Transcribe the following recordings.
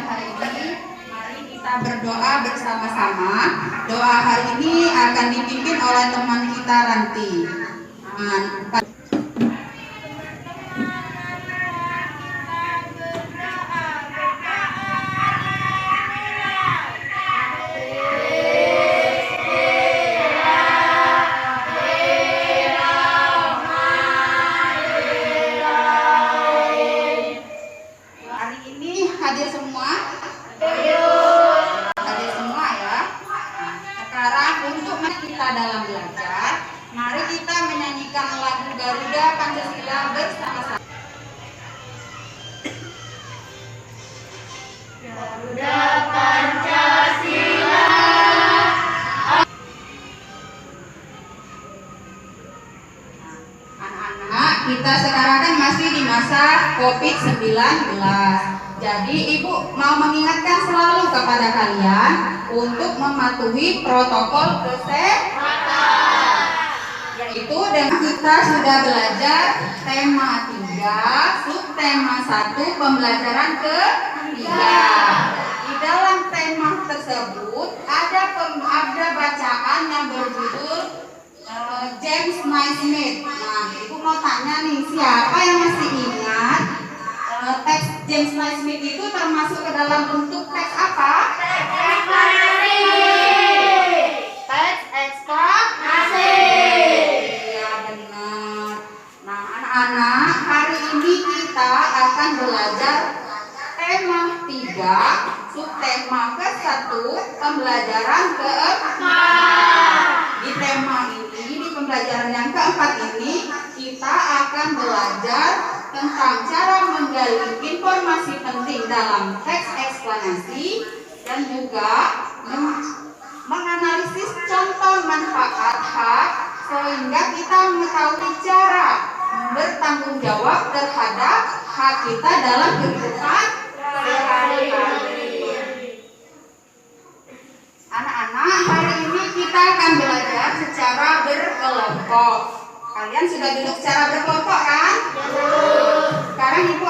pelajaran hari ini, mari kita berdoa bersama-sama. Doa hari ini akan dipimpin oleh teman kita Ranti. Hadir semua? Hadir semua ya. Sekarang untuk kita dalam belajar, mari kita menyanyikan lagu Garuda Pancasila bersama-sama. Garuda Pancasila. Anak-anak, kita sekarang kan masih di masa COVID-19. Jadi Ibu mau mengingatkan selalu kepada kalian untuk mematuhi protokol kesehatan. Yaitu dengan kita sudah belajar tema 3, subtema 1, pembelajaran ke-3. Di dalam tema tersebut ada bacaan yang berjudul James Naismith. Nah, Ibu mau tanya nih, siapa yang masih ingat teks James Naismith itu termasuk ke dalam bentuk teks apa? Teks eksplanasi. Teks eksplanasi. Iya benar. Nah anak-anak, hari ini kita akan belajar tema 3, subtema ke-1, pembelajaran ke-4. Di tema ini, di pembelajaran yang ke-4 ini, kita akan belajar tentang cara menggali informasi penting dalam teks eksplanasi dan juga menganalisis contoh manfaat hak sehingga kita mengetahui cara bertanggung jawab terhadap hak kita dalam kehidupan sehari-hari. Anak-anak, hari ini kita akan belajar secara berkelompok. Kalian sudah duduk secara berkelompok kan? Sekarang Ibu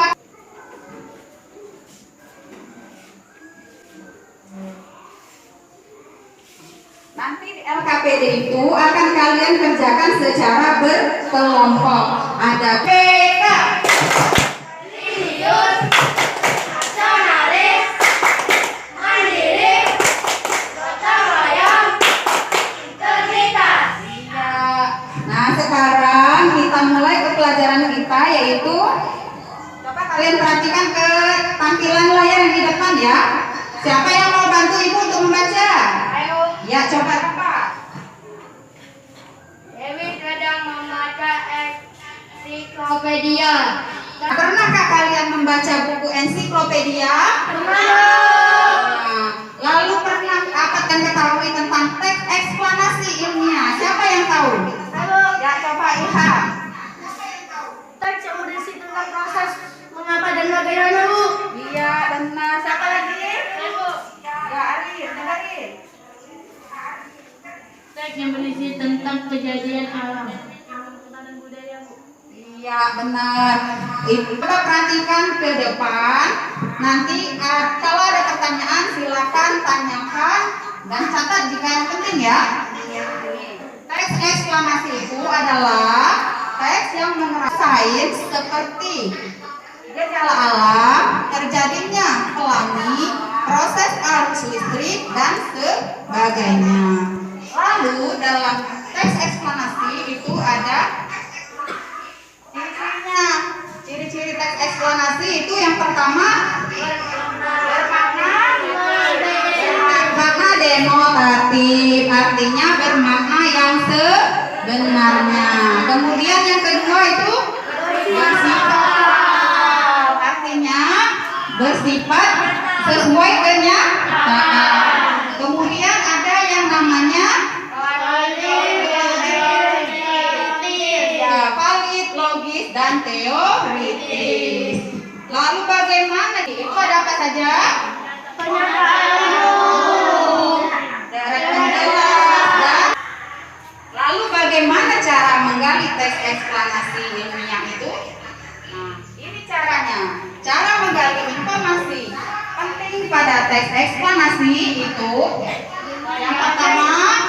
nanti di LKPD itu akan kalian kerjakan secara berkelompok. Ada PK, religius, nasionalis, mandiri, gotong royong, integritas. Nah sekarang kita mulai ke pelajaran kita, yaitu coba kalian perhatikan ke tampilan layar yang di depan ya. Siapa yang mau bantu Ibu untuk membaca? Ayo. Ya coba Bapak. Dewi sedang membaca ensiklopedia. Pernahkah kalian membaca buku ensiklopedia? Pernah. Lalu pernah dapat dan ketahui tentang teks eksplanasi ilmiah? Siapa yang tahu? Ya coba Ilham. Teks yang berisi tentang proses mengapa dan bagaimana, Bu. Iya benar. Siapa lagi? Bu. Ya Arif, dengerin. Teks yang berisi tentang kejadian alam. Iya benar. Coba perhatikan ke depan. Nanti kalau ada pertanyaan silakan tanyakan dan catat jika yang penting ya. Teks eksplanasi itu adalah teks yang menerangkan sains seperti gejala alam, terjadinya pelangi, proses arus listrik dan sebagainya. Lalu dalam teks eksplanasi itu ada ciri-cirinya. Ciri-ciri teks eksplanasi itu yang pertama bermakna denotatif, artinya bermakna yang sebenarnya. Kemudian yang kedua itu bersifat, artinya bersifat sesuai kenyataan. Kemudian ada yang namanya valid, logis, dan teoritis. Lalu bagaimana? Itu ada apa saja? Deret penjelas dan lalu bagaimana cara menggali teks eksplanasi ilmiah itu? Nah, ini caranya. Cara menggali informasi penting pada teks eksplanasi itu yang pertama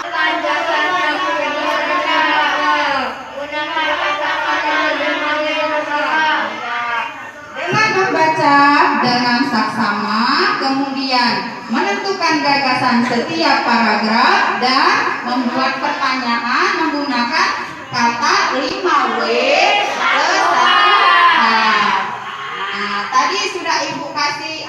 dengan membaca dengan saksama, kemudian menentukan gagasan setiap paragraf dan membuat pertanyaan menggunakan kata 5W plus 1 H. Nah, tadi sudah Ibu kasih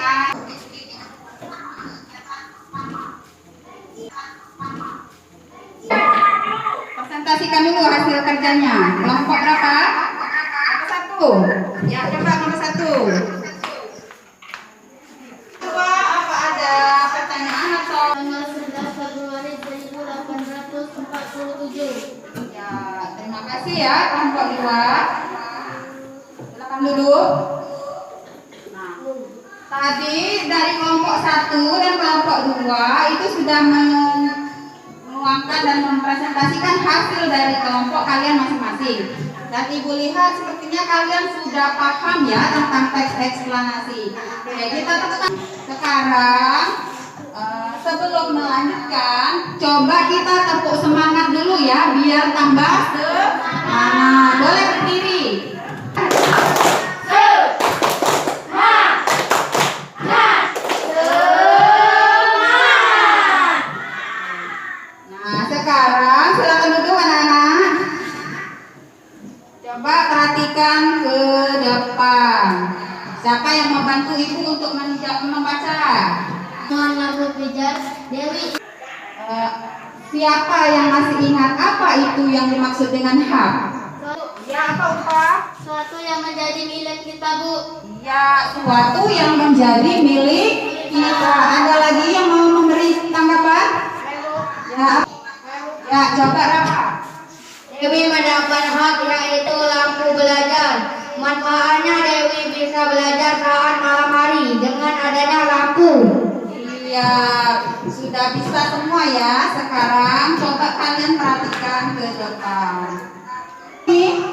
presentasikan dulu hasil kerjanya. Kelompok berapa? Nomor 1. Ya, coba nomor 1. Coba apa ada pertanyaan atau Tanggal 11 Februari 1847. ya, terima kasih ya kelompok 2. Silakan duduk. Nah, tadi dari kelompok 1 dan kelompok 2 itu sudah menuangkan dan mempresentasikan hasil dari kelompok kalian masing-masing. Dan Ibu lihat sepertinya kalian sudah paham ya tentang teks eksplanasi. Oke, kita tekan sekarang. Sebelum melanjutkan, coba kita tepuk semangat dulu ya, biar tambah semangat. Boleh berdiri. Nah, sekarang silakan duduk anak-anak. Coba perhatikan ke depan. Siapa yang membantu Ibu untuk membaca? Lagu Pijar Dewi. Siapa yang masih ingat apa itu yang dimaksud dengan hak? Ya, apa Upa? Suatu yang menjadi milik kita, Bu. Ya, suatu yang menjadi milik kita. Ada lagi yang mau memberi tanggapan? Ya, coba Rafa. Dewi mendapat hak yaitu lampu belajar. Manfaatnya Dewi bisa belajar saat malam hari dengan adanya lampu. Iya, sudah bisa semua ya. Sekarang coba kalian perhatikan ke depan. Ini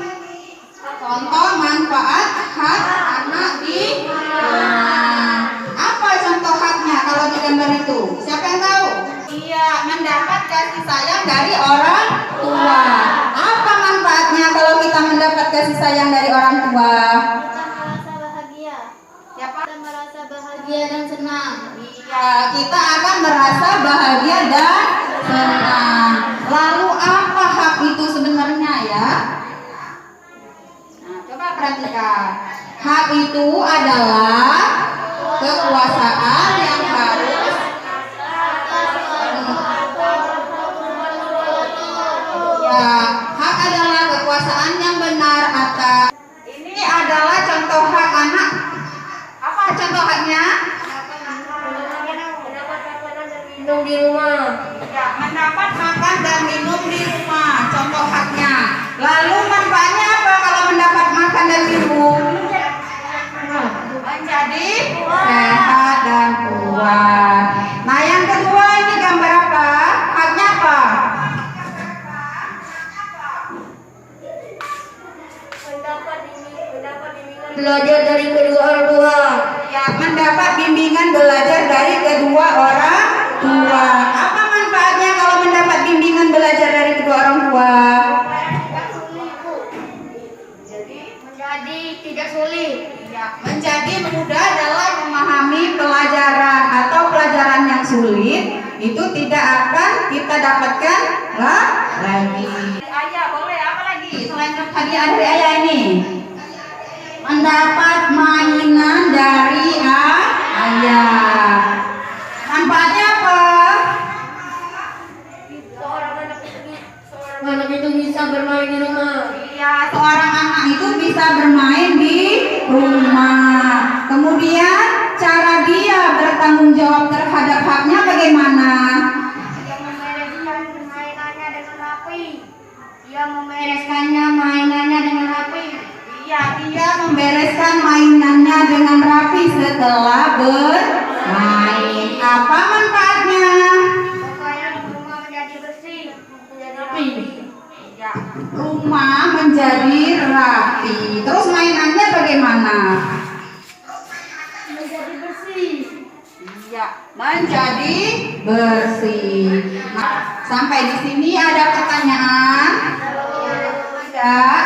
contoh manfaat hak anak di rumah. Apa contoh haknya kalau di gambar itu? Siapa yang tahu? Iya, mendapat kasih sayang dari orang tua. Apa manfaatnya kalau kita mendapat kasih sayang dari orang tua? Kita merasa bahagia. Siapa? Kita merasa bahagia dan senang. Ya, kita akan merasa bahagia dan senang. Lalu apa hak itu sebenarnya ya? Nah, coba perhatikan. Hak itu adalah kekuasaan yang harus ya, hak adalah kekuasaan yang benar atas. Ini adalah contoh hak anak. Apa contoh haknya? Minum di rumah. Ya, mendapat makan dan minum di rumah, contoh haknya. Lalu manfaatnya apa kalau mendapat makan dan minum? Menjadi sehat dan kuat. Nah, yang kedua ini gambar apa? Haknya apa? Belajar dari kedua orang tua. Ya, mendapat bimbingan belajar dari kedua orang tua. Apa manfaatnya kalau mendapat bimbingan belajar dari kedua orang tua? Menjadi tidak sulit. Ya, menjadi mudah dalam memahami pelajaran atau pelajaran yang sulit itu tidak akan kita dapatkan lagi. Ayah boleh apa lagi selain hadiah dari ayah ini? Mendapat mainan dari ayah. Manfaatnya apa? Anak itu bisa bermain di rumah. Ya, seorang anak itu bisa bermain di rumah. Kemudian cara dia bertanggung jawab terhadap haknya bagaimana? Dia membereskan mainannya dengan rapi. Dia membereskannya mainannya dengan rapi. Iya, dia membereskan mainannya dengan rapi setelah bermain. Apa manfaatnya? Supaya rumah menjadi bersih, menjadi rapi. Ya, rumah menjadi rapi. Terus mainannya bagaimana? Menjadi bersih. Ya, menjadi bersih. Nah, sampai di sini ada pertanyaan? Tidak.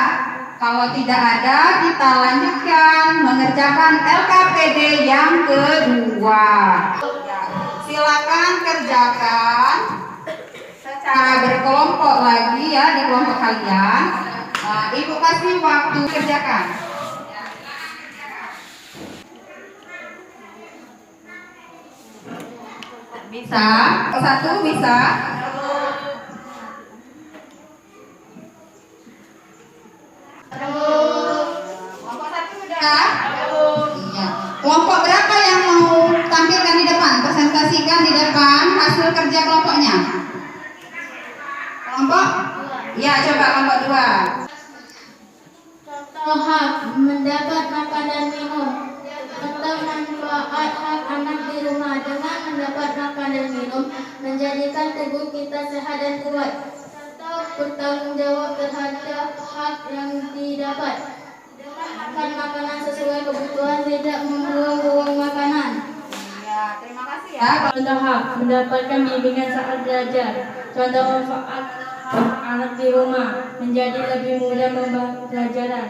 Kalau tidak ada, kita lanjutkan mengerjakan LKPD yang kedua. Ya, silakan kerjakan secara berkelompok lagi ya di kelompok kalian. Nah, Ibu kasih waktu kerjakan. Bisa? Satu bisa? Kelompok satu udah? Iya. Kelompok berapa yang mau tampilkan di depan? Presentasikan di depan hasil kerja kelompoknya. Kelompok? Iya, coba kelompok dua. Contoh hak mendapat makan dan minum. Tentang manfaat hak anak di rumah dengan mendapat makan dan minum menjadikan tubuh kita sehat dan kuat. Contoh bertanggung jawab terhadap hak yang didapat dengan makan makanan sesuai kebutuhan, tidak membuang-buang makanan. Ya, terima kasih ya. Contoh hak mendapatkan bimbingan saat belajar. Contoh manfaat hak anak di rumah menjadi lebih mudah pembelajaran.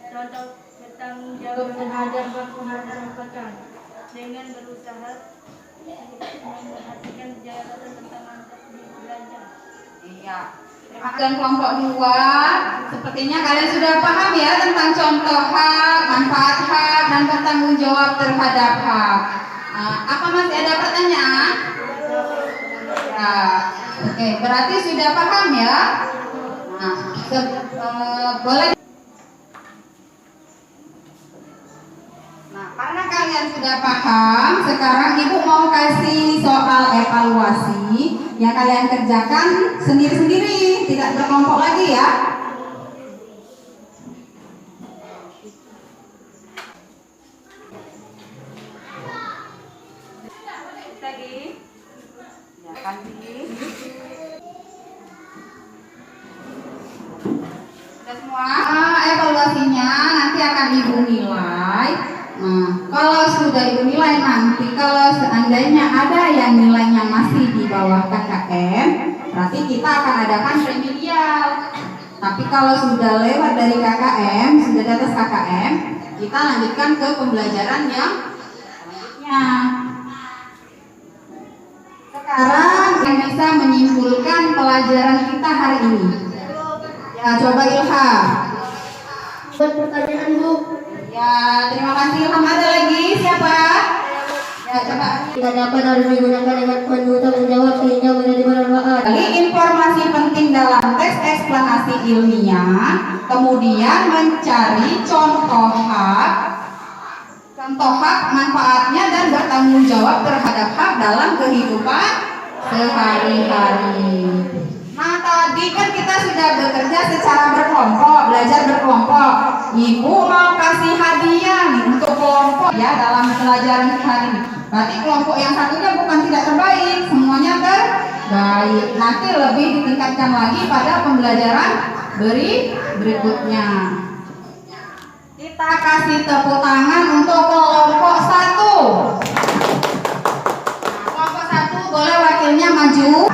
Contoh bertanggung jawab terhadap hak yang didapatkan dengan berusaha memperhatikan jalan tentang anak belajar. Iya. Terima kasih kelompok dua. Sepertinya kalian sudah paham ya tentang contoh hak, manfaat hak, dan bertanggung jawab terhadap hak. Apa masih ada pertanyaan? Ya. Oke, berarti sudah paham ya. Nah, boleh. Nah, karena kalian sudah paham, sekarang Ibu mau kasih soal evaluasi yang kalian kerjakan sendiri-sendiri, tidak berkelompok lagi ya. Tadi, ya kan sudah semua. Evaluasinya nanti akan Ibu nilai. Nah, kalau sudah Ibu nilai nanti, kalau seandainya ada yang nilainya masih di bawah KKM, berarti kita akan adakan remedial. Tapi kalau sudah lewat dari KKM, sudah di atas KKM, kita lanjutkan ke pembelajaran yang selanjutnya. Sekarang yang bisa menyimpulkan pelajaran kita hari ini. Ya, coba Ilham. Buat pertanyaan Bu. Ya, terima kasih Ilham. Ada lagi siapa? Ya, coba. Tidak dapat harus digunakan dengan penuh tanggung jawab sehingga menjadi bermanfaat. Kali informasi penting dalam teks eksplanasi ilmiah, kemudian mencari contoh hak, manfaatnya dan bertanggung jawab terhadap hak dalam kehidupan sehari-hari. Nah, tadi kan kita sudah bekerja secara berkelompok, belajar berkelompok. Ibu mau kasih hadiah nih untuk kelompok ya dalam pelajaran hari ini. Berarti kelompok yang satunya bukan tidak terbaik, semuanya terbaik. Nanti lebih ditingkatkan lagi pada pembelajaran berikutnya. Kita kasih tepuk tangan untuk kelompok satu. Nah, kelompok satu boleh wakilnya maju.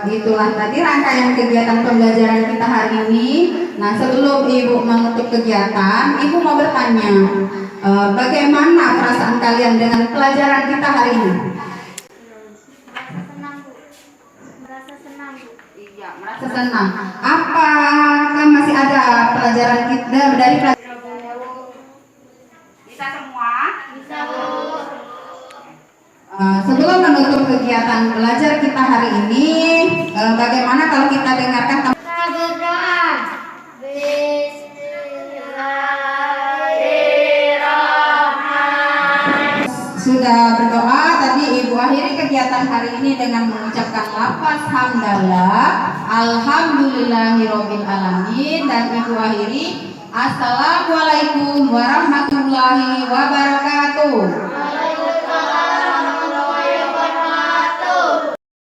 Itulah tadi rangkaian kegiatan pembelajaran kita hari ini. Nah, sebelum Ibu menutup kegiatan, Ibu mau bertanya, bagaimana perasaan kalian dengan pelajaran kita hari ini? Merasa senang Bu. Iya, merasa senang. Apakah masih ada pelajaran kita dari pelajaran? Bisa semua? Bisa Bu. Sebelum menutup kegiatan belajar kita hari ini, bagaimana kalau kita dengarkan Kita berdoa. Bismillahirrahmanirrahim. sudah berdoa tadi Ibu akhiri kegiatan hari ini dengan mengucapkan lafaz hamdalah, alhamdulillahirabbil alamin, dan Ibu akhiri assalamualaikum warahmatullahi wabarakatuh.